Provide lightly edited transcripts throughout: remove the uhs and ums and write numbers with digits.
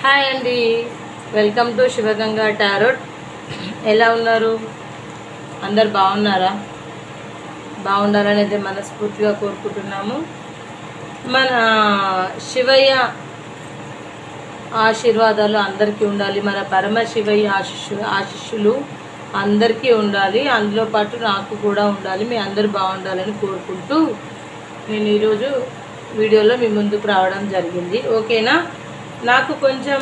Hi అండి, welcome to Shivaganga tarot. ఎలా ఉన్నారు? అందరు బాగున్నారా? బాగుండాలని అయితే మనస్ఫూర్తిగా కోరుకుంటున్నాము. మన శివయ్య ఆశీర్వాదాలు అందరికీ ఉండాలి. మన పరమ శివయ్య ఆశీస్సులు అందరికీ ఉండాలి. అందులో పాటు నాకు కూడా ఉండాలి. మీ అందరూ బాగుండాలని కోరుకుంటూ నేను ఈరోజు వీడియోలో మీ ముందుకు రావడం జరిగింది. ఓకేనా? నాకు కొంచెం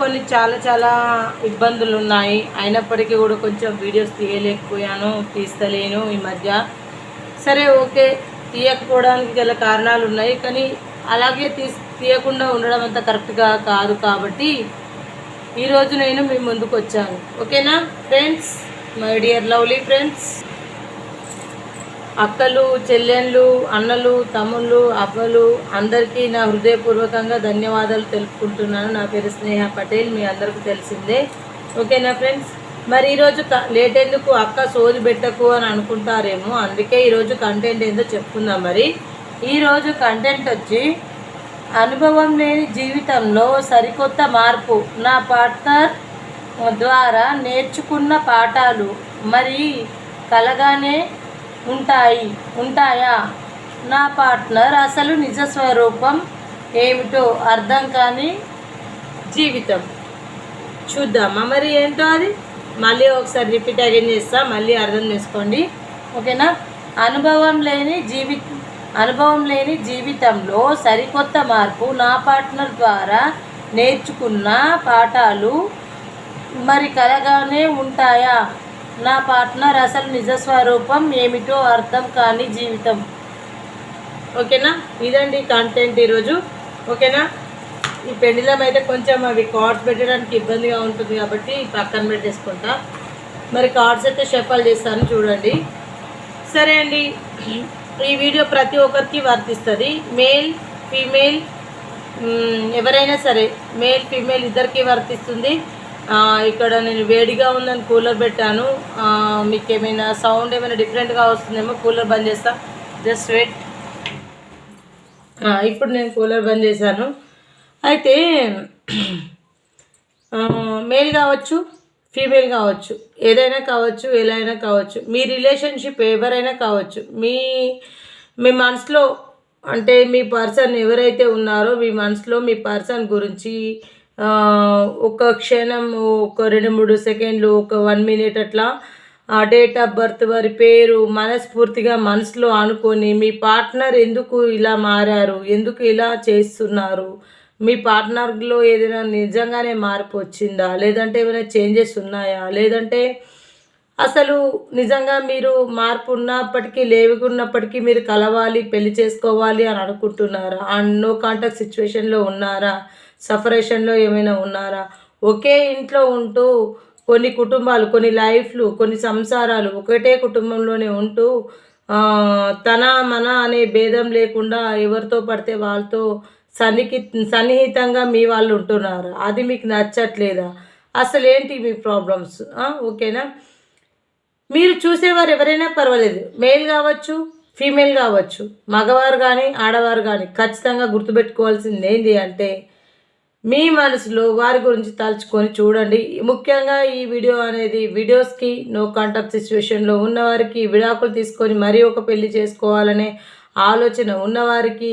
కొన్ని చాలా ఇబ్బందులు ఉన్నాయి. అయినప్పటికీ కూడా కొంచెం వీడియోస్ తీస్తలేను ఈ మధ్య. సరే, ఓకే, తీయకపోవడానికి గల కారణాలు ఉన్నాయి. కానీ అలాగే తీయకుండా ఉండడం అంత కరెక్ట్గా కాదు. కాబట్టి ఈరోజు నేను మీ ముందుకు వచ్చాను. ఓకేనా friends, my dear lovely friends, అక్కలు, చెల్లెళ్ళు, అన్నలు, తమ్ముళ్ళు, అవ్వలు అందరికీ నా హృదయపూర్వకంగా ధన్యవాదాలు తెలుపుకుంటున్నాను. నా పేరు స్నేహ పటేల్, మీ అందరికీ తెలిసిందే. ఓకేనా ఫ్రెండ్స్? మరి ఈరోజు లేట్ ఎందుకు అక్క, సోది పెట్టకు అని అనుకుంటారేమో. అందుకే ఈరోజు కంటెంట్ ఏందో చెప్పుకుందాం. మరి ఈరోజు కంటెంట్ వచ్చి అనుభవం లేని జీవితంలో సరికొత్త మార్పు, నా పార్ట్నర్ ద్వారా నేర్చుకున్న పాఠాలు మరి కలగానే ఉంటాయా? నా పార్ట్నర్ అసలు నిజ స్వరూపం ఏమిటో అర్థం కాని జీవితం. చూద్దామా మరి ఏంటో అది? మళ్ళీ ఒకసారి రిపీట్ అగైన్ చేస్తా, మళ్ళీ అర్థం చేసుకోండి. ఓకేనా? అనుభవం లేని జీవితంలో సరికొత్త మార్పు, నా పార్ట్నర్ ద్వారా నేర్చుకున్న పాఠాలు మరి కలగానే ఉంటాయా? నా పార్ట్నర్ అసలు నిజ స్వరూపం ఏమిటో అర్థం కాని జీవితం. ఓకేనా? ఇదండి కంటెంట్ ఈరోజు. ఓకేనా? ఈ పెండిలం అయితే కొంచెం అవి కార్డ్స్ పెట్టడానికి ఇబ్బందిగా ఉంటుంది కాబట్టి పక్కన పెట్టేసుకుంటా. మరి కార్డ్స్ అయితే షఫల్ చేస్తాను, చూడండి. సరే అండి, ఈ వీడియో ప్రతి ఒక్కరికి వర్తిస్తుంది. మేల్, ఫీమేల్, ఎవరైనా సరే, మేల్ ఫీమేల్ ఇద్దరికి వర్తిస్తుంది. ఇక్కడ నేను వేడిగా ఉందని కూలర్ పెట్టాను. మీకు ఏమైనా సౌండ్ ఏమైనా డిఫరెంట్గా వస్తుందేమో. కూలర్ బంద్ చేస్తా, జస్ట్ వెయిట్. ఇప్పుడు నేను కూలర్ బంద్ చేశాను. అయితే మేల్ కావచ్చు, ఫీమేల్ కావచ్చు, ఏదైనా కావచ్చు, ఎలా అయినా కావచ్చు, మీ రిలేషన్షిప్ ఎవరైనా కావచ్చు, మీ మనసులో అంటే మీ పర్సన్ ఎవరైతే ఉన్నారో మీ మనసులో మీ పర్సన్ గురించి ఒక క్షణం, ఒక 2-3 సెకండ్లు, ఒక 1 మినిట్ అట్లా డేట్ ఆఫ్ బర్త్, వారి పేరు మనస్ఫూర్తిగా మనసులో అనుకొని మీ పార్ట్నర్ ఎందుకు ఇలా మారారు, ఎందుకు ఇలా చేస్తున్నారు, మీ పార్ట్నర్లో ఏదైనా నిజంగానే మార్పు వచ్చిందా, లేదంటే ఏమైనా చేంజెస్ ఉన్నాయా, లేదంటే అసలు నిజంగా మీరు మార్పు ఉన్నప్పటికీ లేకున్నప్పటికీ మీరు కలవాలి, పెళ్లి చేసుకోవాలి అని అనుకుంటున్నారా, నో కాంటాక్ట్ సిచ్యువేషన్లో ఉన్నారా, సపరేషన్లో ఏమైనా ఉన్నారా, ఒకే ఇంట్లో ఉంటూ కొన్ని కుటుంబాలు, కొన్ని లైఫ్లు, కొన్ని సంసారాలు ఒకటే కుటుంబంలోనే ఉంటూ తన మన అనే భేదం లేకుండా ఎవరితో పడితే వాళ్ళతో సన్నిహితంగా మీ వాళ్ళు ఉంటున్నారు. అది మీకు నచ్చట్లేదా? అసలు ఏంటి మీ ప్రాబ్లమ్స్? ఓకేనా? మీరు చూసేవారు ఎవరైనా పర్వాలేదు, మేల్ కావచ్చు, ఫీమేల్ కావచ్చు, మగవారు కానీ ఆడవారు కానీ, ఖచ్చితంగా గుర్తుపెట్టుకోవాల్సింది ఏంటి అంటే మీ మనసులో వారి గురించి తలుచుకొని చూడండి. ముఖ్యంగా ఈ వీడియో అనేది వీడియోస్కి, నో కాంటాక్ట్ సిచ్యువేషన్లో ఉన్నవారికి, విడాకులు తీసుకొని మరీ ఒక పెళ్లి చేసుకోవాలనే ఆలోచన ఉన్నవారికి,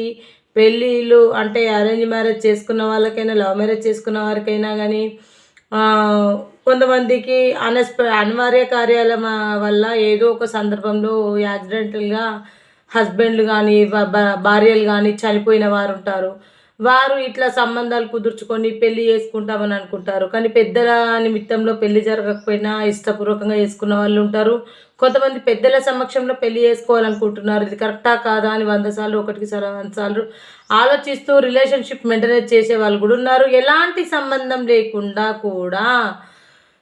పెళ్ళిళ్ళు అంటే అరేంజ్ మ్యారేజ్ చేసుకున్న వాళ్ళకైనా, లవ్ మ్యారేజ్ చేసుకున్న వారికైనా కానీ, కొంతమందికి అనివార్య కార్యాల వల్ల ఏదో ఒక సందర్భంలో యాక్సిడెంటల్గా హస్బెండ్లు కానీ భార్యలు కానీ చనిపోయిన వారు ఉంటారు. వారు ఇట్లా సంబంధాలు కుదుర్చుకొని పెళ్లి చేసుకుంటామని అనుకుంటారు. కానీ పెద్దల నిమిత్తంలో పెళ్లి జరగకపోయినా ఇష్టపూర్వకంగా చేసుకున్న వాళ్ళు ఉంటారు. కొంతమంది పెద్దల సమక్షంలో పెళ్లి చేసుకోవాలనుకుంటున్నారు. ఇది కరెక్టా కాదా అని 100 సార్లు, 100 సార్లు ఆలోచిస్తూ రిలేషన్షిప్ మెయింటైన్ చేసే వాళ్ళు కూడా ఉన్నారు. ఎలాంటి సంబంధం లేకుండా కూడా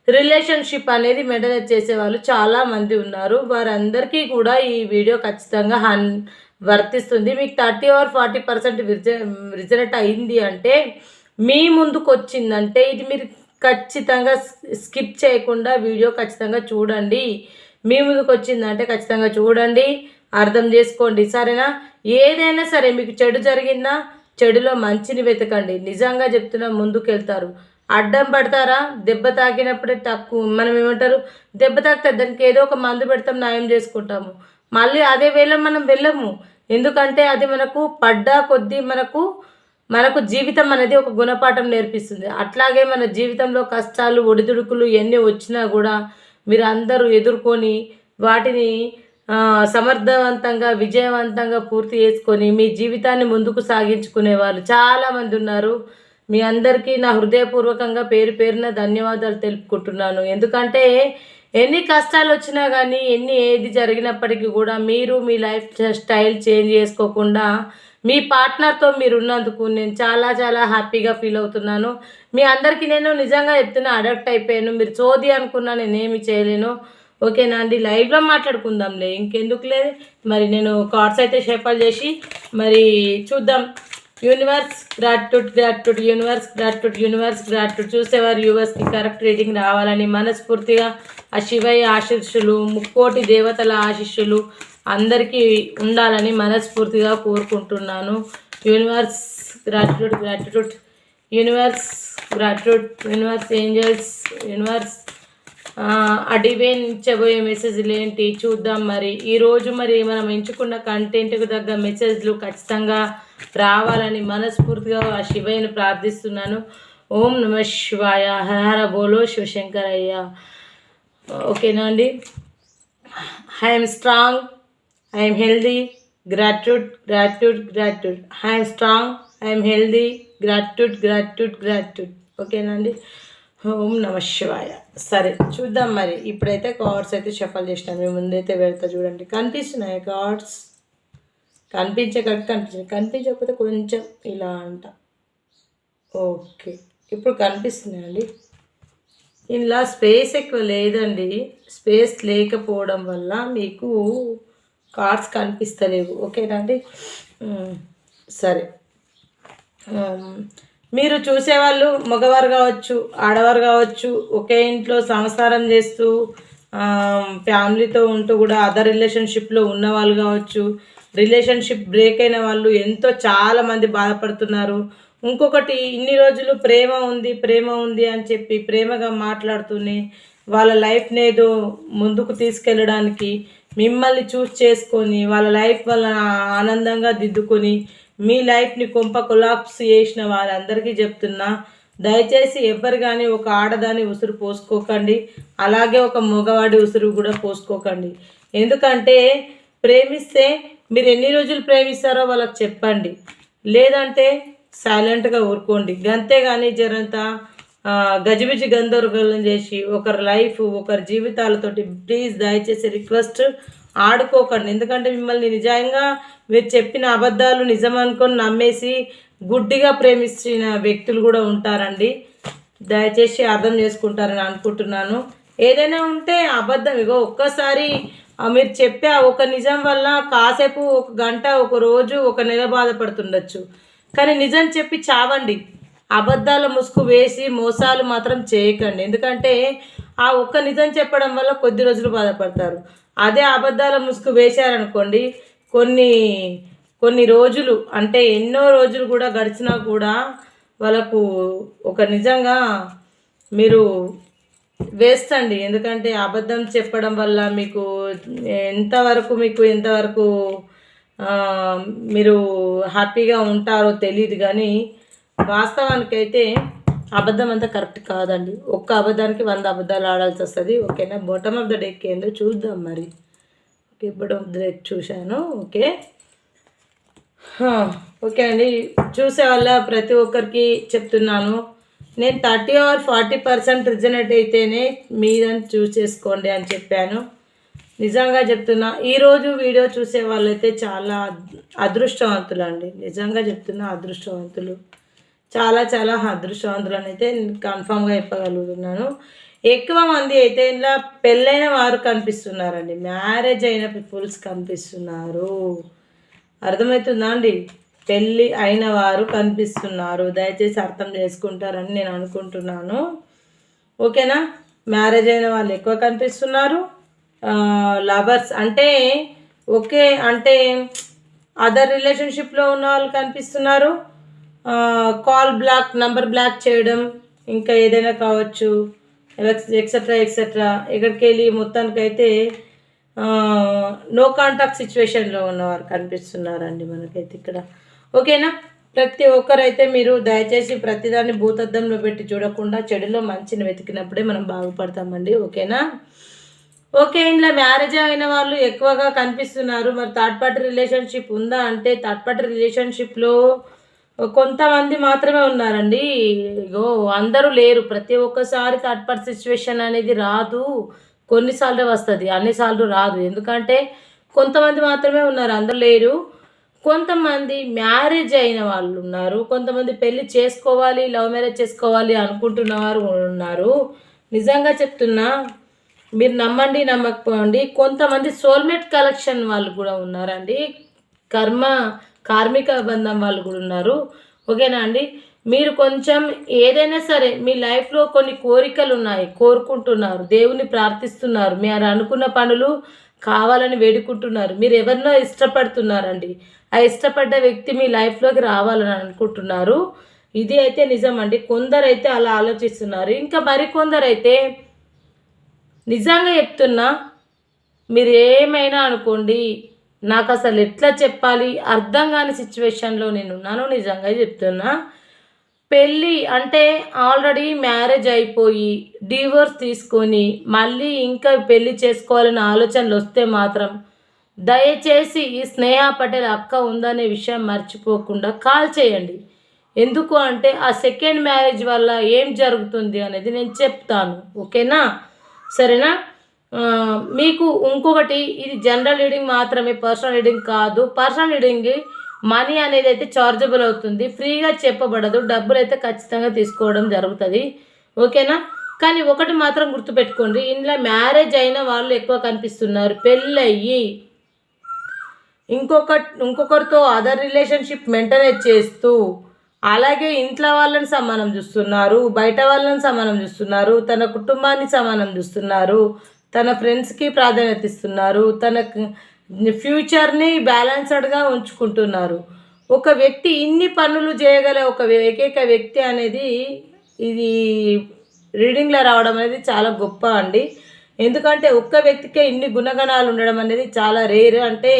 రిలేషన్షిప్ అనేది మెయింటైన్ చేసే వాళ్ళు చాలామంది ఉన్నారు. వారందరికీ కూడా ఈ వీడియో ఖచ్చితంగా వర్తిస్తుంది. మీకు 30 or 40% రిజల్ట్ అయింది అంటే, మీ ముందుకు వచ్చిందంటే ఇది మీరు ఖచ్చితంగా స్కిప్ చేయకుండా వీడియో ఖచ్చితంగా చూడండి. మీ ముందుకు వచ్చిందంటే ఖచ్చితంగా చూడండి, అర్థం చేసుకోండి. సరేనా? ఏదైనా సరే మీకు చెడు జరిగిందా, చెడులో మంచిని వెతకండి. నిజంగా చెప్తున్నా ముందుకెళ్తారు. అడ్డం పడతారా? దెబ్బ తాకినప్పుడే మనం ఏమంటారు, దెబ్బ తాకితే దానికి ఏదో ఒక మందు పెడతాం, నయం చేసుకుంటాము. మళ్ళీ అదే వేళ మనం వెళ్ళము. ఎందుకంటే అది మనకు పడ్డా కొద్దీ మనకు జీవితం అనేది ఒక గుణపాఠం నేర్పిస్తుంది. అట్లాగే మన జీవితంలో కష్టాలు, ఒడిదుడుకులు ఎన్ని వచ్చినా కూడా మీరు అందరూ ఎదుర్కొని వాటిని సమర్థవంతంగా, విజయవంతంగా పూర్తి చేసుకొని మీ జీవితాన్ని ముందుకు సాగించుకునే వాళ్ళు చాలామంది ఉన్నారు. మీ అందరికీ నా హృదయపూర్వకంగా పేరు పేరున ధన్యవాదాలు తెలుపుకుంటున్నాను. ఎందుకంటే ఎన్ని కష్టాలు వచ్చినా కానీ, ఏది జరిగినప్పటికీ కూడా మీరు మీ లైఫ్ స్టైల్ చేంజ్ చేసుకోకుండా మీ పార్ట్నర్తో మీరు ఉన్నందుకు నేను చాలా చాలా హ్యాపీగా ఫీల్ అవుతున్నాను. మీ అందరికీ నేను నిజంగా చెప్తున్నా, అడాప్ట్ అయిపోయాను. మీరు చోది అనుకున్నా నేనేమి చేయలేను. ఓకేనా అండి, లైవ్లో మాట్లాడుకుందాంలే, ఇంకెందుకు లేదు. మరి నేను కార్డ్స్ అయితే షఫల్ చేసి మరి చూద్దాం. Universe gratitude, universe gratitude. చూసేవారు యూవర్స్కి కరెక్ట్ రీడింగ్ రావాలని మనస్ఫూర్తిగా ఆ శివయ్య ఆశీస్సులు, ముక్కోటి దేవతల ఆశీస్సులు అందరికీ ఉండాలని మనస్ఫూర్తిగా కోరుకుంటున్నాను. Universe gratitude, universe gratitude, universe angels, universe ఆ డివైన్ ఇచ్చబోయే మెసేజ్లు ఏంటి చూద్దాం. మరి ఈరోజు మరి మనం ఎంచుకున్న కంటెంట్కు తగ్గ మెసేజ్లు ఖచ్చితంగా రావాలని మనస్ఫూర్తిగా ఆ శివయ్యను ప్రార్థిస్తున్నాను. ఓం నమ శివాయ, హర బోలో శివశంకరయ్య. ఓకేనా అండి. I'm strong, I'm healthy, gratitude. I'm strong, I'm healthy, gratitude. ఓకేనా అండి. ఓం నమ శివాయ. సరే చూద్దాం. మరి ఇప్పుడైతే కార్డ్స్ అయితే షఫల్ చేసినాను. మేము ముందైతే వెళ్తా చూడండి. కనిపిస్తున్నాయి కార్డ్స్? కనిపించకపోతే కొంచెం ఇలా అంట. ఓకే, ఇప్పుడు కనిపిస్తున్నాయండి. ఇలా స్పేస్ ఎక్కువ లేదండి. స్పేస్ లేకపోవడం వల్ల మీకు కార్డ్స్ కనిపిస్తలేవు. ఓకేనా అండి. సరే, మీరు చూసేవాళ్ళు మగవారు కావచ్చు, ఆడవారు కావచ్చు, ఒకే ఇంట్లో సంసారం చేస్తూ ఫ్యామిలీతో ఉంటూ కూడా అదర్ రిలేషన్షిప్లో ఉన్నవాళ్ళు కావచ్చు, రిలేషన్షిప్ బ్రేక్ అయిన వాళ్ళు ఎంతో చాలామంది బాధపడుతున్నారు. ఇంకొకటి, ఇన్ని రోజులు ప్రేమ ఉంది అని చెప్పి ప్రేమగా మాట్లాడుతూనే వాళ్ళ లైఫ్ని ఏదో ముందుకు తీసుకెళ్ళడానికి మిమ్మల్ని చూస్ చేసుకొని వాళ్ళ లైఫ్ వల్ల ఆనందంగా దిద్దుకొని మీ లైఫ్ని కొంప కొలాప్స్ చేసిన వాళ్ళందరికీ చెప్తున్నా, దయచేసి ఎవరు కానీ ఒక ఆడదాని ఉసురు పోసుకోకండి, అలాగే ఒక మగవాడి ఉసురు కూడా పోసుకోకండి. ఎందుకంటే ప్రేమిస్తే మీరు ఎన్ని రోజులు ప్రేమిస్తారో వాళ్ళకి చెప్పండి, లేదంటే సైలెంట్గా ఊరుకోండి. అంతేగాని జరంతా గజిబిజి గందరగోళం చేసి ఒకరి లైఫ్, ఒకరి జీవితాలతోటి ప్లీజ్ దయచేసి రిక్వెస్ట్ ఆడుకోకండి. ఎందుకంటే మిమ్మల్ని నిజంగా మీరు చెప్పిన అబద్ధాలు నిజం అనుకొని నమ్మేసి గుడ్డిగా ప్రేమించిన వ్యక్తులు కూడా ఉంటారండి. దయచేసి అర్థం చేసుకుంటారని అనుకుంటున్నాను. ఏదైనా ఉంటే అబద్ధం, ఇగో ఒక్కసారి మీరు చెప్పే ఒక నిజం వల్ల కాసేపు, ఒక గంట, ఒక రోజు, ఒక నెల బాధపడుతుండొచ్చు. కానీ నిజం చెప్పి చావండి. అబద్ధాల ముసుగు వేసి మోసాలు మాత్రం చేయకండి. ఎందుకంటే ఆ ఒక్క నిజం చెప్పడం వల్ల కొద్ది రోజులు బాధపడతారు. అదే అబద్ధాల ముసుగు వేశారనుకోండి, కొన్ని రోజులు, అంటే ఎన్నో రోజులు కూడా గడిచినా కూడా వాళ్ళకు ఒక నిజంగా మీరు వేస్ట్ అండి. ఎందుకంటే అబద్ధం చెప్పడం వల్ల మీకు ఎంతవరకు మీరు హ్యాపీగా ఉంటారో తెలియదు. కానీ వాస్తవానికైతే అబద్ధం అంతా కరెక్ట్ కాదండి. ఒక్క అబద్ధానికి 100 అబద్ధాలు ఆడాల్సి వస్తుంది. ఓకేనా. బాటమ్ ఆఫ్ ద డెక్ ఏందో చూద్దాం. మరి okay, bottom of the deck చూశాను. ఓకే అండి. చూసే వాళ్ళ ప్రతి ఒక్కరికి చెప్తున్నాను, నేను 30 or 40% రిజనేట్ అయితేనే మీదని చూస్ చేసుకోండి అని చెప్పాను. నిజంగా చెప్తున్నా, ఈరోజు వీడియో చూసే వాళ్ళైతే చాలా అదృష్టవంతులు అండి. నిజంగా చెప్తున్నా, అదృష్టవంతులు, చాలా చాలా అదృష్టవంతులు అని అయితే కన్ఫామ్గా చెప్పగలుగుతున్నాను. ఎక్కువ మంది అయితే ఇలా పెళ్ళైన వారు కనిపిస్తున్నారండి, మ్యారేజ్ అయిన పీపుల్స్ కనిపిస్తున్నారు. అర్థమవుతుందా అండి? పెళ్ళి అయిన వారు కనిపిస్తున్నారు. దయచేసి అర్థం చేసుకుంటారని నేను అనుకుంటున్నాను. ఓకేనా. మ్యారేజ్ అయిన వాళ్ళు ఎక్కువ కనిపిస్తున్నారు. లవర్స్ అంటే ఓకే, అంటే అదర్ రిలేషన్షిప్లో ఉన్న వాళ్ళు కనిపిస్తున్నారు. కాల్ బ్లాక్, నంబర్ బ్లాక్ చేయడం, ఇంకా ఏదైనా కావచ్చు, ఎక్సెట్రా ఎక్సెట్రా. ఎక్కడికి వెళ్ళి మొత్తానికైతే నో కాంటాక్ట్ సిచ్యువేషన్లో ఉన్నవారు కనిపిస్తున్నారండి మనకైతే ఇక్కడ. ఓకేనా? ప్రతి ఒక్కరైతే మీరు దయచేసి ప్రతిదాన్ని భూతద్దంలో పెట్టి చూడకుండా చెడులో మంచిని వెతికినప్పుడే మనం బాగుపడతామండి. ఓకేనా? ఓకే, ఇంట్లో మ్యారేజ్ అయిన వాళ్ళు ఎక్కువగా కనిపిస్తున్నారు. మరి థర్డ్ పార్టీ రిలేషన్షిప్ ఉందా అంటే థర్డ్ పార్టీ రిలేషన్షిప్లో కొంతమంది మాత్రమే ఉన్నారండి. ఇగో అందరూ లేరు. ప్రతి ఒక్కసారి థర్డ్ పార్టీ సిచ్యువేషన్ అనేది రాదు. కొన్నిసార్లు వస్తుంది, అన్నిసార్లు రాదు. ఎందుకంటే కొంతమంది మాత్రమే ఉన్నారు, అందరూ లేరు. కొంతమంది మ్యారేజ్ అయిన వాళ్ళు ఉన్నారు, కొంతమంది పెళ్ళి చేసుకోవాలి, లవ్ మ్యారేజ్ చేసుకోవాలి అనుకుంటున్న వారు ఉన్నారు. నిజంగా చెప్తున్నా, మీరు నమ్మండి నమ్మకపోండి, కొంతమంది సోల్మేట్ కలెక్షన్ వాళ్ళు కూడా ఉన్నారండి. కార్మిక బంధం వాళ్ళు కూడా ఉన్నారు. ఓకేనా అండి? మీరు కొంచెం ఏదైనా సరే మీ లైఫ్లో కొన్ని కోరికలు ఉన్నాయి, కోరుకుంటున్నారు, దేవుని ప్రార్థిస్తున్నారు, మీరు అనుకున్న పనులు కావాలని వేడుకుంటున్నారు, మీరు ఎవరినో ఇష్టపడుతున్నారండి. ఆ ఇష్టపడ్డ వ్యక్తి మీ లైఫ్లోకి రావాలని అనుకుంటున్నారు. ఇది అయితే నిజం అండి. కొందరైతే అలా ఆలోచిస్తున్నారు. ఇంకా మరికొందరైతే నిజంగా చెప్తున్నా, మీరు ఏమైనా అనుకోండి, నాకు అసలు ఎట్లా చెప్పాలి అర్థం కాని సిచ్యువేషన్లో నేను ఉన్నాను. నిజంగా చెప్తున్నా, పెళ్ళి అంటే ఆల్రెడీ మ్యారేజ్ అయిపోయి డివోర్స్ తీసుకొని మళ్ళీ ఇంకా పెళ్ళి చేసుకోవాలనే ఆలోచనలు వస్తే మాత్రం దయచేసి ఈ స్నేహ పటేల్ అక్క ఉందనే విషయం మర్చిపోకుండా కాల్ చేయండి. ఎందుకు అంటే ఆ సెకండ్ మ్యారేజ్ వల్ల ఏం జరుగుతుంది అనేది నేను చెప్తాను. ఓకేనా? సరేనా? మీకు ఇంకొకటి, ఇది జనరల్ రీడింగ్ మాత్రమే, పర్సనల్ రీడింగ్ కాదు. పర్సనల్ రీడింగ్ మనీ అనేది అయితే చార్జబుల్ అవుతుంది, ఫ్రీగా చెప్పబడదు, డబ్బులు అయితే ఖచ్చితంగా తీసుకోవడం జరుగుతుంది. ఓకేనా? కానీ ఒకటి మాత్రం గుర్తుపెట్టుకోండి, ఇంట్లో మ్యారేజ్ అయిన వాళ్ళు ఎక్కువ కనిపిస్తున్నారు. పెళ్ళయ్యి ఇంకొకరితో అదర్ రిలేషన్షిప్ మెయింటైన్ చేస్తూ, అలాగే ఇంట్లో వాళ్ళని సమానం చూస్తున్నారు, బయట వాళ్ళని సమానం చూస్తున్నారు, తన కుటుంబాన్ని సమానం చూస్తున్నారు, తన ఫ్రెండ్స్కి ప్రాధాన్యత ఇస్తున్నారు, తన ఫ్యూచర్ని బ్యాలెన్స్డ్గా ఉంచుకుంటున్నారు. ఒక వ్యక్తి ఇన్ని పనులు చేయగల ఒక ఏకైక వ్యక్తి అనేది ఇది రీడింగ్లో రావడం అనేది చాలా గొప్ప అండి. ఎందుకంటే ఒక్క వ్యక్తికే ఇన్ని గుణగణాలు ఉండడం అనేది చాలా రేర్. అంటే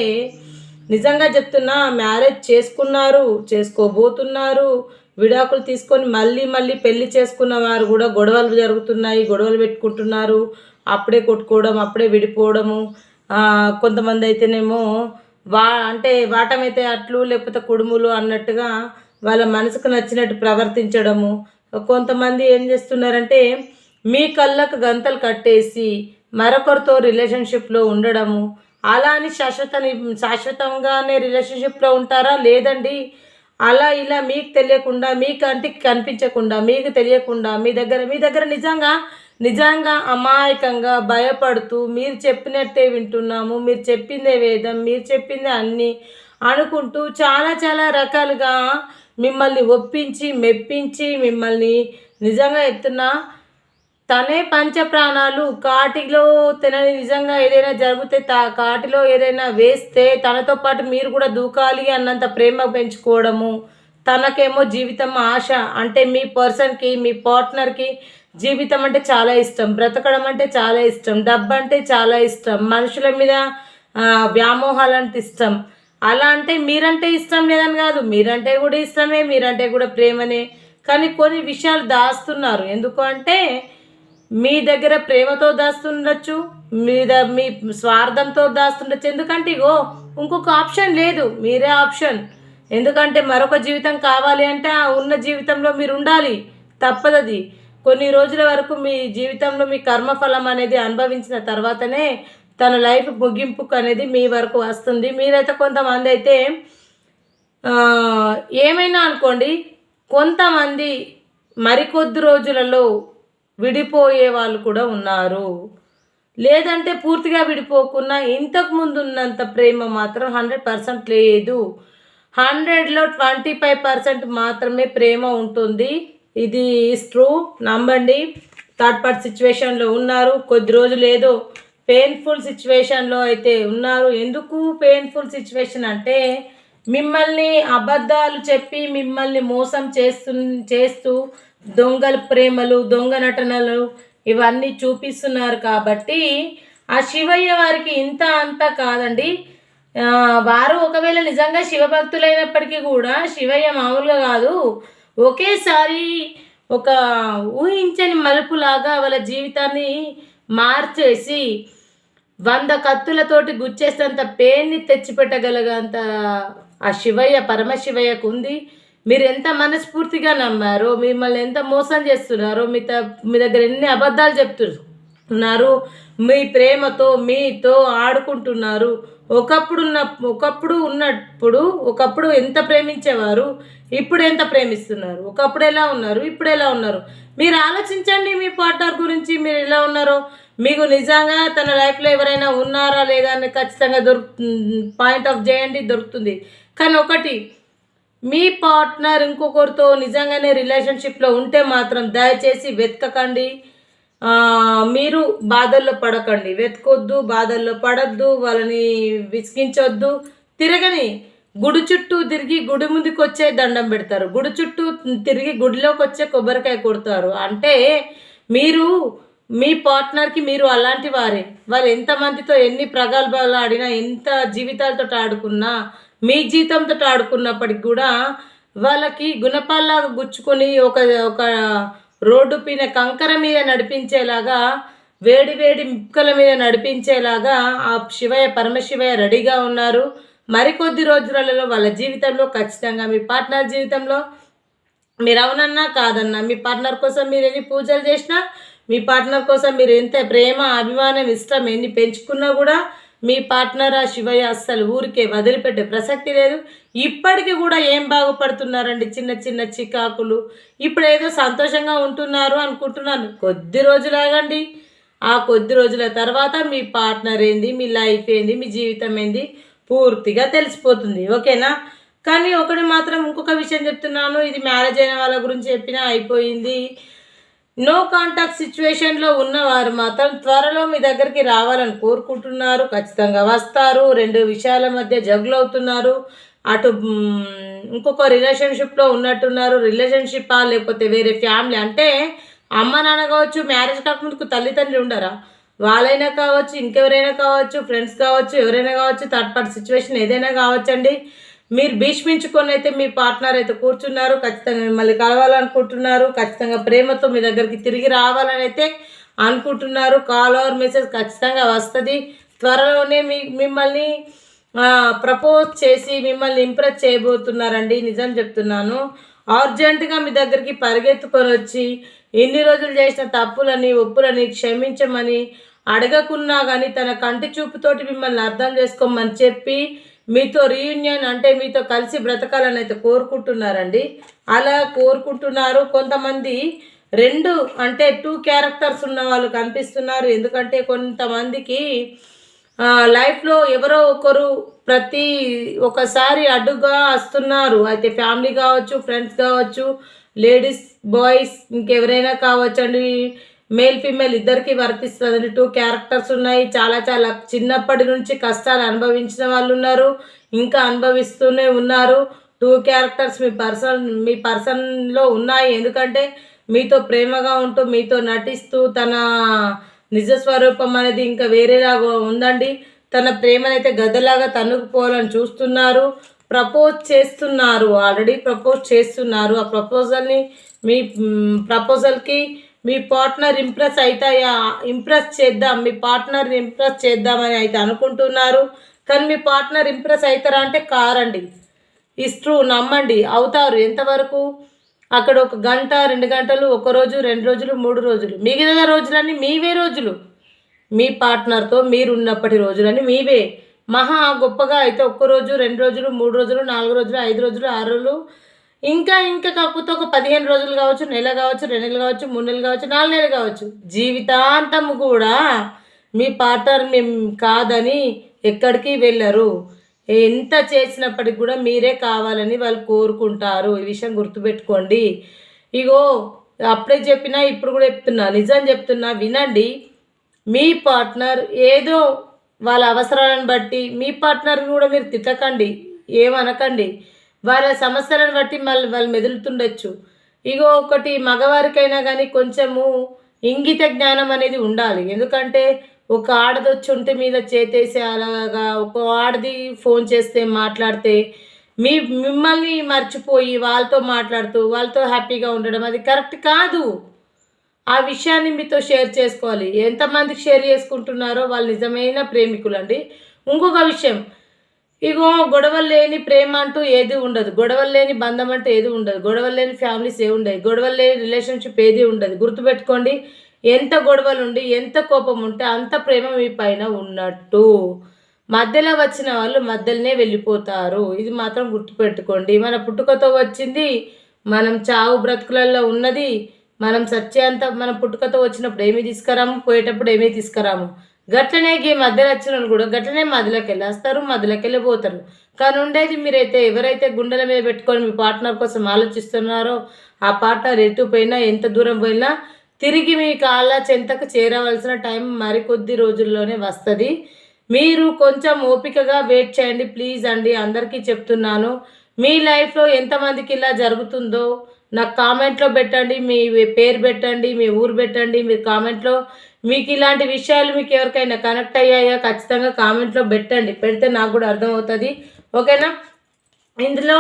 నిజంగా చెప్తున్నా, మ్యారేజ్ చేసుకున్నారు, చేసుకోబోతున్నారు, విడాకులు తీసుకొని మళ్ళీ పెళ్లి చేసుకున్న వారు కూడా గొడవలు జరుగుతున్నాయి, గొడవలు పెట్టుకుంటున్నారు, అప్పుడే కొట్టుకోవడం, అప్పుడే విడిపోవడము. కొంతమంది అయితేనేమో అంటే వాటమైతే అట్లు లేకపోతే కుడుములు అన్నట్టుగా వాళ్ళ మనసుకు నచ్చినట్టు ప్రవర్తించడము. కొంతమంది ఏం చేస్తున్నారంటే మీ కళ్ళకు గంతలు కట్టేసి మరొకరితో రిలేషన్షిప్లో ఉండడము. అలా అని శాశ్వతంగానే రిలేషన్షిప్లో ఉంటారా? లేదండి. అలా ఇలా మీకు తెలియకుండా, మీ కంటికి కనిపించకుండా, మీకు తెలియకుండా మీ దగ్గర నిజంగా అమాయకంగా భయపడుతూ మీరు చెప్పినట్టే వింటున్నాము, మీరు చెప్పిందే వేదం, మీరు చెప్పిందే అన్నీ అనుకుంటూ చాలా రకాలుగా మిమ్మల్ని ఒప్పించి మెప్పించి, మిమ్మల్ని నిజంగా చెప్తున్నా, తనే పంచప్రాణాలు కాటిలో తినని నిజంగా ఏదైనా జరిగితే కాటిలో ఏదైనా వేస్తే తనతో పాటు మీరు కూడా దూకాలి అన్నంత ప్రేమ పెంచుకోవడము. తనకేమో జీవితం ఆశ. అంటే మీ పర్సన్కి, మీ పార్ట్నర్కి జీవితం అంటే చాలా ఇష్టం, బ్రతకడం అంటే చాలా ఇష్టం, డబ్బు అంటే చాలా ఇష్టం, మనుషుల మీద వ్యామోహాలంటే ఇష్టం. అలా అంటే మీరంటే ఇష్టం లేదని కాదు, మీరంటే కూడా ఇష్టమే, మీరంటే కూడా ప్రేమనే. కానీ కొన్ని విషయాలు దాస్తున్నారు. ఎందుకు అంటే మీ దగ్గర ప్రేమతో దాస్తుండొచ్చు, మీ స్వార్థంతో దాస్తుండొచ్చు. ఎందుకంటే ఇగో ఇంకొక ఆప్షన్ లేదు, మీరే ఆప్షన్. ఎందుకంటే మరొక జీవితం కావాలి అంటే ఆ ఉన్న జీవితంలో మీరు ఉండాలి, తప్పదది. కొన్ని రోజుల వరకు మీ జీవితంలో మీ కర్మఫలం అనేది అనుభవించిన తర్వాతనే తన లైఫ్ ముగింపుకు అనేది మీ వరకు వస్తుంది. మీరైతే కొంతమంది అయితే ఏమైనా అనుకోండి, కొంతమంది మరికొద్ది రోజులలో విడిపోయే వాళ్ళు కూడా ఉన్నారు. లేదంటే పూర్తిగా విడిపోకున్నా ఇంతకుముందు ఉన్నంత ప్రేమ మాత్రం 100% లేదు. 100లో 25% మాత్రమే ప్రేమ ఉంటుంది. ఇది ట్రూ, నమ్మండి. థర్డ్ పార్టీ సిచ్యువేషన్లో ఉన్నారు, కొద్ది రోజులు ఏదో పెయిన్ఫుల్ సిచ్యువేషన్లో అయితే ఉన్నారు. ఎందుకు పెయిన్ఫుల్ సిచ్యువేషన్ అంటే మిమ్మల్ని అబద్ధాలు చెప్పి మిమ్మల్ని మోసం చేస్తూ దొంగల ప్రేమలు దొంగ నటనలు ఇవన్నీ చూపిస్తున్నారు కాబట్టి ఆ శివయ్య వారికి ఇంత అంత కాదండి. వారు ఒకవేళ నిజంగా శివభక్తులైనప్పటికీ కూడా శివయ్య మామూలుగా కాదు. ఒకేసారి ఒక ఊహించని మలుపులాగా వాళ్ళ జీవితాన్ని మార్చేసి 100 కత్తులతోటి గుచ్చేసేంత పెయిన్ని తెచ్చిపెట్టగలగంత ఆ శివయ్య పరమశివయ్యకు ఉంది. మీరు ఎంత మనస్ఫూర్తిగా నమ్మారో, మిమ్మల్ని ఎంత మోసం చేస్తున్నారో, మీ దగ్గర ఎన్ని అబద్ధాలు చెప్తున్నారు, మీ ప్రేమతో మీతో ఆడుకుంటున్నారు. ఒకప్పుడు ఎంత ప్రేమించేవారు, ఇప్పుడు ఎంత ప్రేమిస్తున్నారు, ఒకప్పుడు ఎలా ఉన్నారు, ఇప్పుడు ఎలా ఉన్నారు. మీరు ఆలోచించండి మీ పార్ట్నర్ గురించి, మీరు ఎలా ఉన్నారో. మీకు నిజంగా తన లైఫ్లో ఎవరైనా ఉన్నారా లేదా అని ఖచ్చితంగా పాయింట్ ఆఫ్ చేయండి, దొరుకుతుంది. కానీ ఒకటి, మీ పార్ట్నర్ ఇంకొకరితో నిజంగానే రిలేషన్షిప్లో ఉంటే మాత్రం దయచేసి వెతకకండి. మీరు బాధల్లో పడకండి, వెతకొద్దు, బాధల్లో పడద్దు, వాళ్ళని విసిగించొద్దు. తిరగని గుడి చుట్టూ తిరిగి గుడి ముందుకు వచ్చే దండం పెడతారు, గుడి చుట్టూ తిరిగి గుడిలోకి వచ్చే కొబ్బరికాయ కొడతారు. అంటే మీరు మీ పార్ట్నర్కి మీరు అలాంటి వారే. వాళ్ళు ఎంతమందితో ఎన్ని ప్రగల్భాలు ఆడినా, ఎంత జీవితాలతో ఆడుకున్నా, మీ జీవితంతో ఆడుకున్నప్పటికి కూడా వాళ్ళకి గుణపాల్లాగా గుచ్చుకొని ఒక ఒక రోడ్డు పైన కంకర మీద నడిపించేలాగా, వేడి వేడి ముక్కల మీద నడిపించేలాగా ఆ శివయ్య పరమశివయ్య రెడీగా ఉన్నారు. మరికొద్ది రోజులలో వాళ్ళ జీవితంలో ఖచ్చితంగా మీ పార్ట్నర్ జీవితంలో మీరు అవునన్నా కాదన్నా, మీ పార్ట్నర్ కోసం మీరు ఎన్ని పూజలు చేసినా, మీ పార్ట్నర్ కోసం మీరు ఎంత ప్రేమ అభిమానం ఇష్టం ఎన్ని పెంచుకున్నా కూడా మీ పార్ట్నర్ ఆ శివయ్య అస్సలు ఊరికే వదిలిపెట్టే ప్రసక్తి లేదు. ఇప్పటికీ కూడా ఏం బాగుపడుతున్నారండి, చిన్న చిన్న చికాకులు. ఇప్పుడు ఏదో సంతోషంగా ఉంటున్నారు అనుకుంటున్నాను. కొద్ది రోజులు ఆగండి. ఆ కొద్ది రోజుల తర్వాత మీ పార్ట్నర్ ఏంది, మీ లైఫ్ ఏంది, మీ జీవితం ఏంది పూర్తిగా తెలిసిపోతుంది. ఓకేనా? కానీ ఒకటి మాత్రం ఇంకొక విషయం చెప్తున్నాను, ఇది మ్యారేజ్ అయిన వాళ్ళ గురించి చెప్పినా అయిపోయింది. నో కాంటాక్ట్ సిచ్యువేషన్లో ఉన్నవారు మాత్రం త్వరలో మీ దగ్గరికి రావాలని కోరుకుంటున్నారు. ఖచ్చితంగా వస్తారు. 2 విషయాల మధ్య జగులు అవుతున్నారు. అటు ఇంకొక రిలేషన్షిప్లో ఉన్నట్టున్నారు. రిలేషన్షిప్పా లేకపోతే వేరే ఫ్యామిలీ, అంటే అమ్మ నాన్న కావచ్చు, మ్యారేజ్ కాకముందుకు తల్లిదండ్రులు ఉండరా, వాళ్ళైనా కావచ్చు, ఇంకెవరైనా కావచ్చు, ఫ్రెండ్స్ కావచ్చు, ఎవరైనా కావచ్చు, థర్డ్ పార్టీ సిచ్యువేషన్ ఏదైనా కావచ్చండి. మీరు భీష్మించుకొని అయితే మీ పార్ట్నర్ అయితే కూర్చున్నారు. ఖచ్చితంగా మిమ్మల్ని కలవాలనుకుంటున్నారు. ఖచ్చితంగా ప్రేమతో మీ దగ్గరికి తిరిగి రావాలని అయితే అనుకుంటున్నారు. కాల్ ఆర్ మెసేజ్ ఖచ్చితంగా వస్తుంది. త్వరలోనే మిమ్మల్ని ప్రపోజ్ చేసి మిమ్మల్ని ఇంప్రెస్ చేయబోతున్నారండి. నిజం చెప్తున్నాను. అర్జెంటుగా మీ దగ్గరికి పరిగెత్తుకొని వచ్చి ఇన్ని రోజులు చేసిన తప్పులని ఒప్పులని క్షమించమని అడగకున్నా కానీ తన కంటి చూపుతోటి మిమ్మల్ని అర్థం చేసుకోమని చెప్పి మీతో రీయూనియన్, అంటే మీతో కలిసి బ్రతకాలని అయితే కోరుకుంటున్నారండి. అలా కోరుకుంటున్నారు. కొంతమంది 2 క్యారెక్టర్స్ ఉన్న వాళ్ళు కనిపిస్తున్నారు. ఎందుకంటే కొంతమందికి లైఫ్లో ఎవరో ఒకరు ఒకసారి అడ్డుగా వస్తున్నారు. అయితే ఫ్యామిలీ కావచ్చు, ఫ్రెండ్స్ కావచ్చు, లేడీస్ బాయ్స్ ఇంకెవరైనా కావచ్చండి, మేల్ ఫీమేల్ ఇద్దరికి వర్తిస్తుంది. 2 క్యారెక్టర్స్ ఉన్నాయి. చాలా చాలా చిన్నప్పటి నుంచి కష్టాలు అనుభవించిన వాళ్ళు ఉన్నారు, ఇంకా అనుభవిస్తూనే ఉన్నారు. 2 క్యారెక్టర్స్ మీ పర్సన్లో ఉన్నాయి. ఎందుకంటే మీతో ప్రేమగా ఉంటూ మీతో నటిస్తూ తన నిజస్వరూపం అనేది ఇంకా వేరేలాగా ఉందండి. తన ప్రేమనైతే గద్దలాగా తన్నుకుపోవాలని చూస్తున్నారు. ప్రపోజ్ చేస్తున్నారు, ఆల్రెడీ ప్రపోజ్ చేస్తున్నారు. ఆ ప్రపోజల్కి మీ పార్ట్నర్ ఇంప్రెస్ చేద్దాం, మీ పార్ట్నర్ని ఇంప్రెస్ చేద్దామని అయితే అనుకుంటున్నారు. కానీ మీ పార్ట్నర్ ఇంప్రెస్ అవుతారా అంటే కారండి. ట్రూ, నమ్మండి. అవుతారు. ఎంతవరకు? అక్కడ 1 గంట 2 గంటలు, 1 రోజు 2 రోజులు 3 రోజులు, మిగిలిన రోజులన్నీ మీవే రోజులు. మీ పార్ట్నర్తో మీరున్నప్పటి రోజులని మీవే. మహా గొప్పగా అయితే 1 రోజు 2 రోజులు 3 రోజులు 4 రోజులు 5 రోజులు 6 రోజులు, ఇంకా కాకపోతే ఒక 15 రోజులు కావచ్చు, నెల కావచ్చు, 2 నెలలు కావచ్చు, 3 నెలలు కావచ్చు, 4 నెలలు కావచ్చు. జీవితాంతం కూడా మీ పార్ట్నర్ మేము కాదని ఎక్కడికి వెళ్ళరు. ఎంత చేసినప్పటికి కూడా మీరే కావాలని వాళ్ళు కోరుకుంటారు. ఈ విషయం గుర్తుపెట్టుకోండి. ఇగో అప్పుడే చెప్పినా ఇప్పుడు కూడా చెప్తున్నా, నిజం చెప్తున్నా, వినండి. మీ పార్ట్నర్ ఏదో వాళ్ళ అవసరాలను బట్టి, మీ పార్ట్నర్ని కూడా మీరు తిట్టకండి. ఏమనకండి. వాళ్ళ సమస్యలను బట్టి వాళ్ళు మెదులుతుండొచ్చు. ఇగో ఒకటి మగవారికైనా కానీ కొంచెము ఇంగిత జ్ఞానం అనేది ఉండాలి. ఎందుకంటే ఒక ఆడదొచ్చి ఒంటి మీద చేతేసి అలాగా ఒక ఆడది ఫోన్ చేస్తే మాట్లాడితే మిమ్మల్ని మర్చిపోయి వాళ్ళతో మాట్లాడుతూ వాళ్ళతో హ్యాపీగా ఉండడం అది కరెక్ట్ కాదు. ఆ విషయాన్ని మీతో షేర్ చేసుకోవాలి. ఎంతమందికి షేర్ చేసుకుంటున్నారో వాళ్ళు నిజమైన ప్రేమికులు అండి. ఇంకొక విషయం, ఇగో గొడవలు లేని ప్రేమ అంటూ ఏది ఉండదు, గొడవలు లేని బంధం అంటూ ఏది ఉండదు, గొడవలు లేని ఫ్యామిలీస్ ఏ ఉండదు, గొడవలు లేని రిలేషన్షిప్ ఏది ఉండదు. గుర్తుపెట్టుకోండి, ఎంత గొడవలు ఉండి ఎంత కోపం ఉంటే అంత ప్రేమ మీ పైన ఉన్నట్టు. మధ్యలో వచ్చిన వాళ్ళు మధ్యలోనే వెళ్ళిపోతారు. ఇది మాత్రం గుర్తుపెట్టుకోండి. మన పుట్టుకతో వచ్చింది, మనం చావు బ్రతుకులలో ఉన్నది, మనం సత్యాంత మన పుట్టుకతో వచ్చినప్పుడు ఏమీ తీసుకురాము, పోయేటప్పుడు ఏమీ తీసుకురాము. గట్లనే ఈ మధ్యలో వచ్చిన వాళ్ళు కూడా గట్లనే మధ్యలోకి వెళ్ళేస్తారు, మధ్యలోకి వెళ్ళిపోతారు. కానీ ఉండేది మీరైతే ఎవరైతే గుండెల మీద పెట్టుకొని మీ పార్ట్నర్ కోసం ఆలోచిస్తున్నారో ఆ పార్ట్నర్ ఎటు పోయినా ఎంత దూరం పోయినా తిరిగి మీ కాళ్ళ చెంతకు చేరవలసిన టైం మరికొద్ది రోజుల్లోనే వస్తుంది. మీరు కొంచెం ఓపికగా వెయిట్ చేయండి ప్లీజ్ అండి. అందరికీ చెప్తున్నాను, మీ లైఫ్లో ఎంతమందికి ఇలా జరుగుతుందో నాకు కామెంట్లో పెట్టండి. మీ పేరు పెట్టండి, మీ ఊరు పెట్టండి. మీరు కామెంట్లో మీకు ఇలాంటి విషయాలు మీకు ఎవరికైనా కనెక్ట్ అయ్యాయో ఖచ్చితంగా కామెంట్లో పెట్టండి. పెడితే నాకు కూడా అర్థమవుతుంది. ఓకేనా? ఇందులో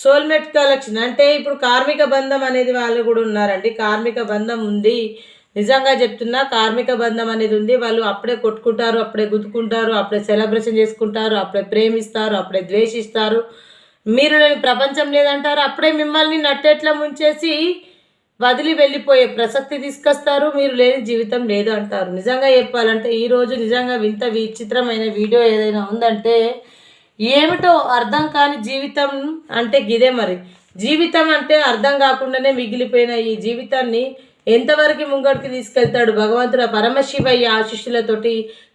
సోల్మేట్ కలెక్షన్ అంటే ఇప్పుడు కార్మిక బంధం అనేది వాళ్ళు కూడా ఉన్నారండి. కార్మిక బంధం ఉంది, నిజంగా చెప్తున్నా. కార్మిక బంధం అనేది ఉంది. వాళ్ళు అప్పుడే కొట్టుకుంటారు, అప్పుడే గుద్దుకుంటారు, అప్పుడే సెలబ్రేషన్ చేసుకుంటారు, అప్పుడే ప్రేమిస్తారు, అప్పుడే ద్వేషిస్తారు. మీరు లేని ప్రపంచం లేదంటారు, అప్పుడే మిమ్మల్ని నట్టేట్లా ముంచేసి వదిలి వెళ్ళిపోయే ప్రసక్తి తీసుకొస్తారు. మీరు లేని జీవితం లేదు అంటారు. నిజంగా చెప్పాలంటే ఈరోజు నిజంగా వింత విచిత్రమైన వీడియో ఏదైనా ఉందంటే ఏమిటో అర్థం కాని జీవితం అంటే గిదే. మరి జీవితం అంటే అర్థం కాకుండానే మిగిలిపోయిన ఈ జీవితాన్ని ఎంతవరకు ముంగడికి తీసుకెళ్తాడు భగవంతుడు పరమశివయ్య ఆశీస్సులతోటి.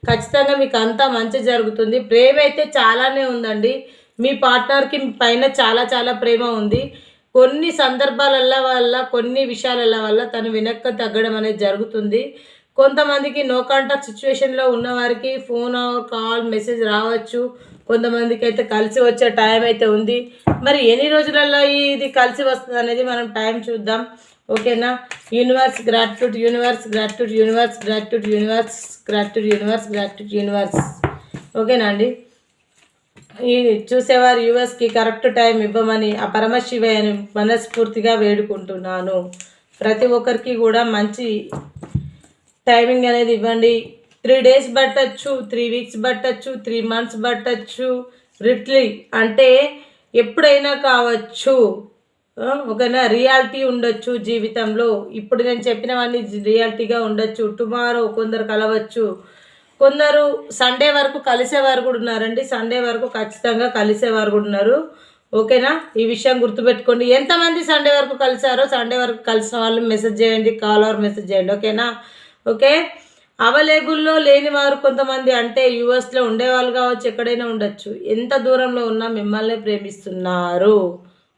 ఖచ్చితంగా మీకు అంతా మంచి జరుగుతుంది. ప్రేమ అయితే చాలానే ఉందండి. మీ పార్ట్నర్కి పైన చాలా చాలా ప్రేమ ఉంది. కొన్ని సందర్భాల వల్ల కొన్ని విషయాల వల్ల తను వెనక్కి తగ్గడం అనేది జరుగుతుంది. కొంతమందికి నో కాంటాక్ట్ సిచ్యువేషన్లో ఉన్నవారికి ఫోన్ కాల్ మెసేజ్ రావచ్చు. కొంతమందికి అయితే కలిసి వచ్చే టైం అయితే ఉంది. మరి ఎన్ని రోజులలో ఇది కలిసి వస్తుంది అనేది మనం టైం చూద్దాం. ఓకేనా? Universe gratitude, universe gratitude, universe gratitude, universe gratitude, universe gratitude, universe. ఓకేనా అండి? ఈ చూసేవారు యూఎస్కి కరెక్ట్ టైం ఇవ్వమని ఆ పరమశివయ్యని మనస్ఫూర్తిగా వేడుకుంటున్నాను. ప్రతి ఒక్కరికి కూడా మంచి టైమింగ్ అనేది ఇవ్వండి. 3 days పట్టచ్చు, 3 weeks పట్టచ్చు, 3 months పట్టచ్చు. రిట్లీ అంటే ఎప్పుడైనా కావచ్చు. ఓకేనా? రియాలిటీ ఉండొచ్చు జీవితంలో. ఇప్పుడు నేను చెప్పినవన్నీ రియాలిటీగా ఉండొచ్చు. టుమారో కొందరు కలవచ్చు, కొందరు సండే వరకు కలిసేవారు కూడా ఉన్నారండి. సండే వరకు ఖచ్చితంగా కలిసేవారు కూడా ఉన్నారు. ఓకేనా? ఈ విషయం గుర్తుపెట్టుకోండి. ఎంతమంది సండే వరకు కలిసారో సండే వరకు కలిసిన వాళ్ళు మెసేజ్ చేయండి, కాల్ ఆర్ మెసేజ్ చేయండి. ఓకేనా? ఓకే. అవైలబుల్లో లేని వారు కొంతమంది అంటే యూఎస్లో ఉండేవాళ్ళు కావచ్చు, ఎక్కడైనా ఉండొచ్చు. ఎంత దూరంలో ఉన్నా మిమ్మల్ని ప్రేమిస్తున్నారు.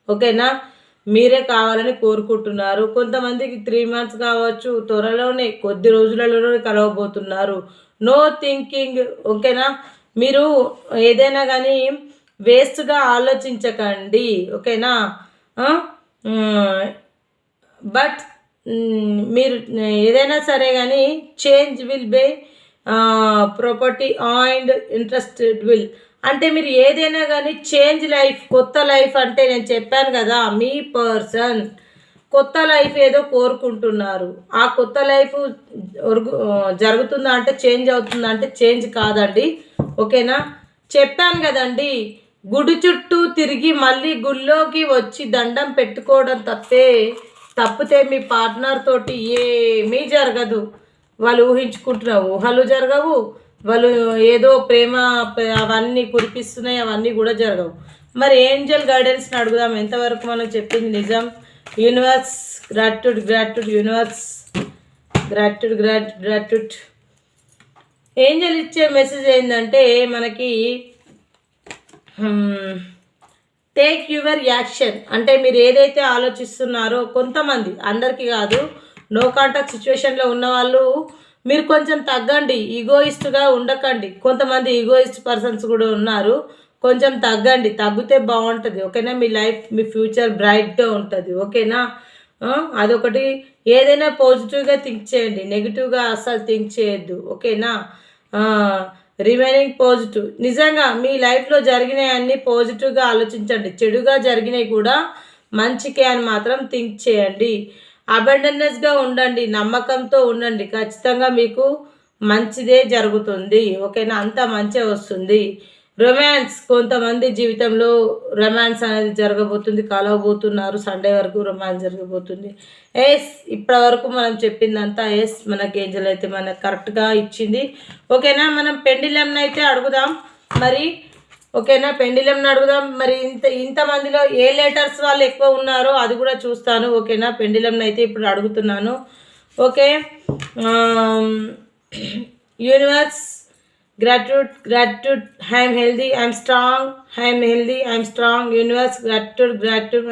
ఓకేనా? మీరే కావాలని కోరుకుంటున్నారు. కొంతమందికి 3 months కావచ్చు, త్వరలోనే కొద్ది రోజులలోనే కలవబోతున్నారు. No thinking. ఓకేనా? మీరు ఏదైనా కానీ వేస్ట్గా ఆలోచించకండి. ఓకేనా? బట్ మీరు ఏదైనా సరే కానీ change will be property and interested will అంటే మీరు ఏదైనా కానీ చేంజ్ లైఫ్, కొత్త లైఫ్ అంటే నేను చెప్పాను కదా, మీ పర్సన్ కొత్త లైఫ్ ఏదో కోరుకుంటున్నారు. ఆ కొత్త లైఫ్ జరుగుతుందా అంటే చేంజ్ అవుతుందా అంటే చేంజ్ కాదండి. ఓకేనా? చెప్పాను కదండి, గుడి చుట్టూ తిరిగి మళ్ళీ గుళ్ళోకి వచ్చి దండం పెట్టుకోవడం తప్పితే మీ పార్ట్నర్ తోటి ఏమీ జరగదు. వాళ్ళు ఊహించుకుంటున్న ఊహలు జరగవు. వాళ్ళు ఏదో ప్రేమ అవన్నీ కురిపిస్తున్నాయి, అవన్నీ కూడా జరగవు. మరి ఏంజల్ గైడెన్స్ని అడుగుదాం, ఎంతవరకు మనం చెప్పింది నిజం. Universe gratitude, gratitude, universe gratitude, gratitude, gratitude. Angel ఇచ్చే మెసేజ్ ఏంటంటే మనకి టేక్ యువర్ యాక్షన్ అంటే మీరు ఏదైతే ఆలోచిస్తున్నారో కొంతమంది, అందరికీ కాదు, నో కాంటాక్ట్ సిచ్యువేషన్లో ఉన్నవాళ్ళు మీరు కొంచెం తగ్గండి, ఈగోయిస్ట్గా ఉండకండి. కొంతమంది ఈగోయిస్ట్ పర్సన్స్ కూడా ఉన్నారు. కొంచెం తగ్గండి, తగ్గితే బాగుంటుంది. ఓకేనా? మీ లైఫ్, మీ ఫ్యూచర్ బ్రైట్గా ఉంటుంది. ఓకేనా? అదొకటి. ఏదైనా పాజిటివ్గా థింక్ చేయండి, నెగిటివ్గా అస్సలు థింక్ చేయొద్దు. ఓకేనా? Remaining positive. నిజంగా మీ లైఫ్లో జరిగినవి అన్నీ పాజిటివ్గా ఆలోచించండి. చెడుగా జరిగినవి కూడా మంచికే అని మాత్రం థింక్ చేయండి. అబండెన్స్గా ఉండండి, నమ్మకంతో ఉండండి. ఖచ్చితంగా మీకు మంచిదే జరుగుతుంది. ఓకేనా? అంతా మంచిగా వస్తుంది. రొమాన్స్, కొంతమంది జీవితంలో రొమాన్స్ అనేది జరగబోతుంది, కలవబోతున్నారు. సండే వరకు రొమాన్స్ జరగబోతుంది. ఇప్పటి వరకు మనం చెప్పిందంతా మనకి ఏంజల్ అయితే మనకు కరెక్ట్గా ఇచ్చింది. ఓకేనా? మనం పెండిలంని అయితే అడుగుదాం మరి. ఓకేనా? పెండిలంని అడుగుదాం మరి. ఇంతమందిలో ఏ లెటర్స్ వాళ్ళు ఎక్కువ ఉన్నారో అది కూడా చూస్తాను. ఓకేనా? పెండిలంని అయితే ఇప్పుడు అడుగుతున్నాను. Okay. Universe, gratitude, I am healthy, I am strong, I am healthy, I am strong. Universe, gratitude,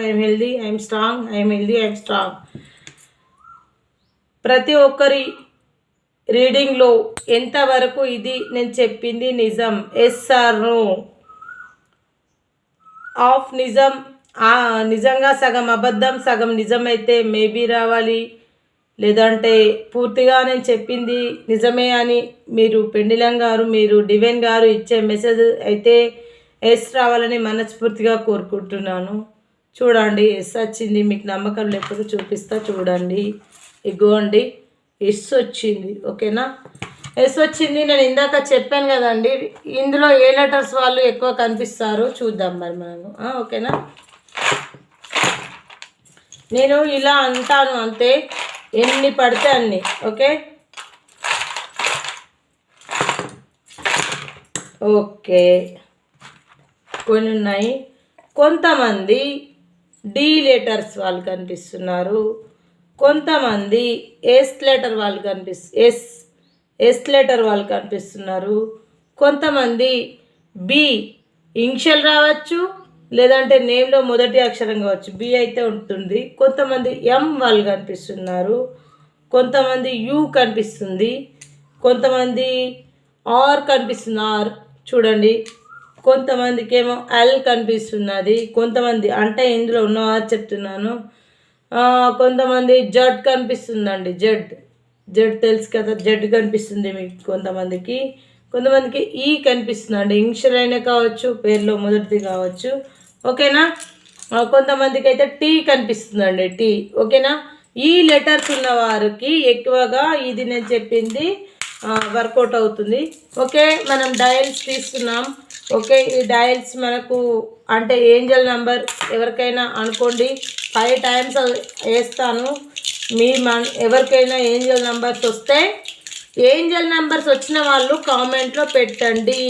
I am healthy, I am strong, I am healthy, I am strong. ప్రతి ఒక్కరి రీడింగ్లో ఎంతవరకు ఇది నేను చెప్పింది నిజం? Yes are no? ఆఫ్ నిజం, నిజంగా సగం అబద్ధం సగం నిజమైతే మేబీ రావాలి, లేదంటే పూర్తిగా నేను చెప్పింది నిజమే అని మీరు పెండిలం గారు, మీరు డివైన్ గారు ఇచ్చే మెసేజ్ అయితే ఎస్ రావాలని మనస్ఫూర్తిగా కోరుకుంటున్నాను. చూడండి, ఎస్ వచ్చింది. మీకు నమ్మకం లేకపోతే చూపిస్తా, చూడండి. ఇగోండి, ఎస్ వచ్చింది. ఓకేనా? ఎస్ వచ్చింది. నేను ఇందాక చెప్పాను కదండి, ఇందులో ఏ లెటర్స్ వాళ్ళు ఎక్కువ కనిపిస్తారో చూద్దాం మరి మనము. ఓకేనా? నేను ఇలా అంటాను అంతే, ఎన్ని పడితే అన్ని. ఓకే. ఓకే, కొన్ని ఉన్నాయి. కొంతమంది డి లెటర్స్ వాళ్ళు కనిపిస్తున్నారు, కొంతమంది ఎస్ లెటర్ వాళ్ళు ఎస్ లెటర్ వాళ్ళు కనిపిస్తున్నారు, కొంతమంది బి ఇనిషియల్ రావచ్చు, లేదంటే నేమ్లో మొదటి అక్షరం కావచ్చు, బి అయితే ఉంటుంది. కొంతమంది ఎం వాళ్ళు కనిపిస్తున్నారు, కొంతమంది యు కనిపిస్తుంది, కొంతమంది ఆర్ కనిపిస్తుంది, ఆర్ చూడండి. కొంతమందికి ఏమో ఎల్ కనిపిస్తున్నది, కొంతమంది అంటే ఇందులో ఉన్న ఆర్ చెప్తున్నాను. కొంతమంది జడ్ కనిపిస్తుందండి, జడ్ తెలుసు కదా, జడ్ కనిపిస్తుంది మీకు. కొంతమందికి ఈ కనిపిస్తుందండి, ఇనిషియల్ అయినా కావచ్చు, పేరులో మొదటిది కావచ్చు. ఓకేనా? కొంతమందికి అయితే టీ కనిపిస్తుందండి, టీ. ఓకేనా? ఈ లెటర్స్ ఉన్న వారికి ఎక్కువగా ఇది నేను చెప్పింది వర్కౌట్ అవుతుంది. ఓకే, మనం డయల్స్ తీస్తున్నాం. ఓకే, ఈ డయల్స్ మనకు అంటే ఏంజల్ నెంబర్ ఎవరికైనా అనుకోండి 5 times వేస్తాను. ఎవరికైనా ఏంజల్ నెంబర్స్ వస్తే, ఏంజల్ నెంబర్స్ వచ్చిన వాళ్ళు కామెంట్లో పెట్టండి.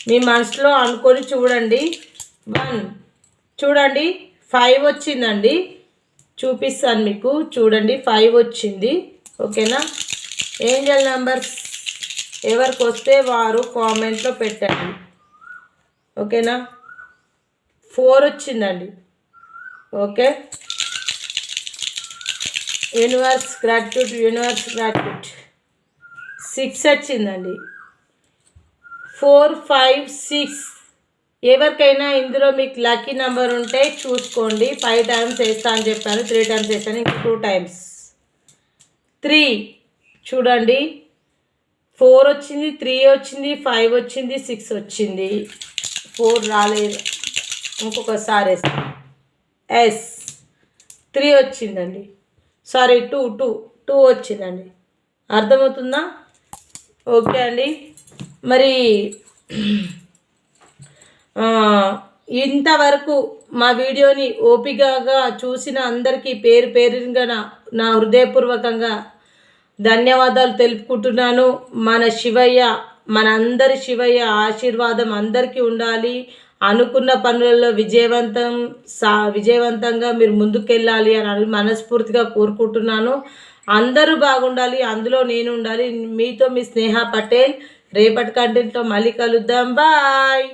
మీ మనసులో అనుకొని చూడండి. 1 చూడండి, 5 వచ్చిందండి, చూపిస్తాను మీకు. చూడండి, 5 వచ్చింది. ఓకేనా? ఏంజల్ నెంబర్స్ ఎవరికి వస్తే వారు కామెంట్లో పెట్టండి. ఓకేనా? 4 వచ్చిందండి. ఓకే, యూనివర్స్ గ్రాటిట్యూడ్, 6 వచ్చిందండి. 4, 5, 6. ఎవరికైనా ఇందులో మీకు లక్కీ నెంబర్ ఉంటే చూసుకోండి. 5 times వేస్తా అని చెప్పాను, 3 times వేస్తాను, ఇంకా 2 times. 3 చూడండి, 4 వచ్చింది, 3 వచ్చింది, 5 వచ్చింది, 6 వచ్చింది. 4 రాలేదు, ఇంకొకసారి వేస్తాను. 3 వచ్చిందండి, సారీ 2 వచ్చిందండి. అర్థమవుతుందా? ఓకే అండి. మరి ఇంతవరకు మా వీడియోని ఓపికగా చూసిన అందరికీ పేరు పేరుగా నా హృదయపూర్వకంగా ధన్యవాదాలు తెలుపుకుంటున్నాను. మన శివయ్య, మనందరి శివయ్య ఆశీర్వాదం అందరికీ ఉండాలి. అనుకున్న పనులలో విజయవంతంగా మీరు ముందుకెళ్ళాలి అని మనస్ఫూర్తిగా కోరుకుంటున్నాను. అందరూ బాగుండాలి, అందులో నేను ఉండాలి. మీతో మీ స్నేహ పటేల్. రేపటి కంటెంట్లో మళ్ళీ కలుద్దాం. బాయ్.